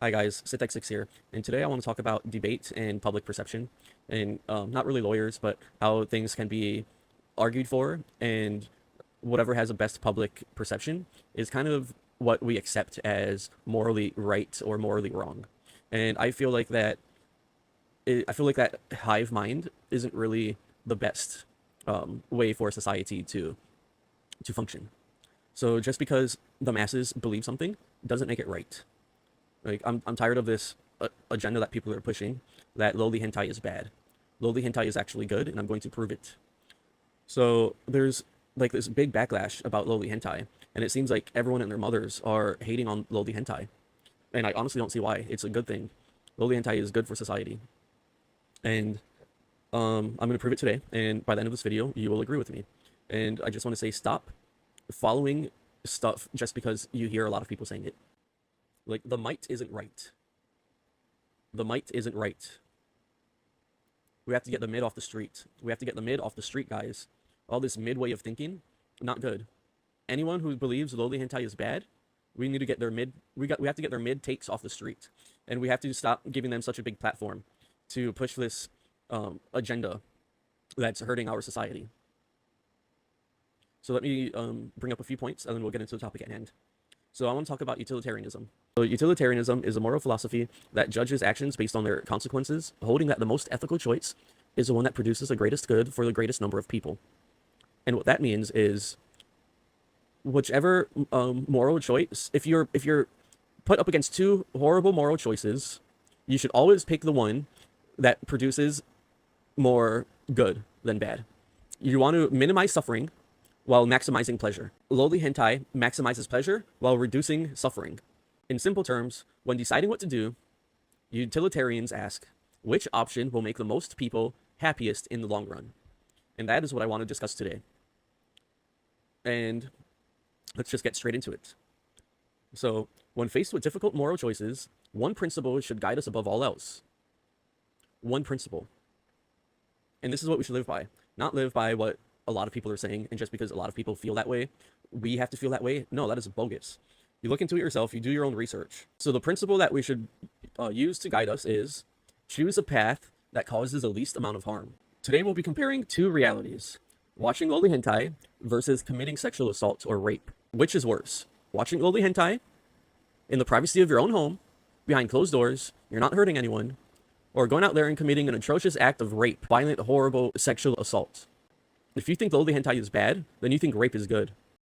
Hi guys, Sitx6 here, and today I want to talk about debate and public perception, and not really lawyers, but how things can be argued for, and whatever has a best public perception is kind of what we accept as morally right or morally wrong. And I feel like that hive mind isn't really the best way for society to function. So just because the masses believe something doesn't make it right. Like I'm tired of this agenda that people are pushing that Loli hentai is bad. Loli hentai is actually good, and I'm going to prove it. So there's like this big backlash about Loli hentai, and it seems like everyone and their mothers are hating on Loli hentai, and I honestly don't see why. It's a good thing. Loli hentai is good for society, and I'm gonna prove it today. And by the end of this video, you will agree with me. And I just want to say, stop following stuff just because you hear a lot of people saying it. Like the might isn't right. The might isn't right. We have to get the mid off the street. We have to get the mid off the street, guys. All this mid way of thinking, not good. Anyone who believes lowly hentai is bad, we need to get their mid. We have to get their mid takes off the street, and we have to stop giving them such a big platform to push this agenda that's hurting our society. So let me bring up a few points, and then we'll get into the topic at hand. So I want to talk about utilitarianism. So utilitarianism is a moral philosophy that judges actions based on their consequences, holding that the most ethical choice is the one that produces the greatest good for the greatest number of people. And what that means is whichever moral choice, if you're put up against two horrible moral choices, you should always pick the one that produces more good than bad. You want to minimize suffering while maximizing pleasure. Lowly hentai maximizes pleasure while reducing suffering. In simple terms, when deciding what to do, utilitarians ask, which option will make the most people happiest in the long run? And that is what I want to discuss today. And let's just get straight into it. So, when faced with difficult moral choices, one principle should guide us above all else. One principle. And this is what we should live by. Not live by what a lot of people are saying, and just because a lot of people feel that way, we have to feel that way. No, that is bogus. You look into it yourself, you do your own research. So the principle that we should use to guide us is choose a path that causes the least amount of harm. Today we'll be comparing two realities: watching loli hentai versus committing sexual assault or rape. Which is worse? Watching loli hentai in the privacy of your own home, behind closed doors, you're not hurting anyone, or going out there and committing an atrocious act of rape, violent, horrible sexual assault. If you think loli hentai is bad, then you think rape is good.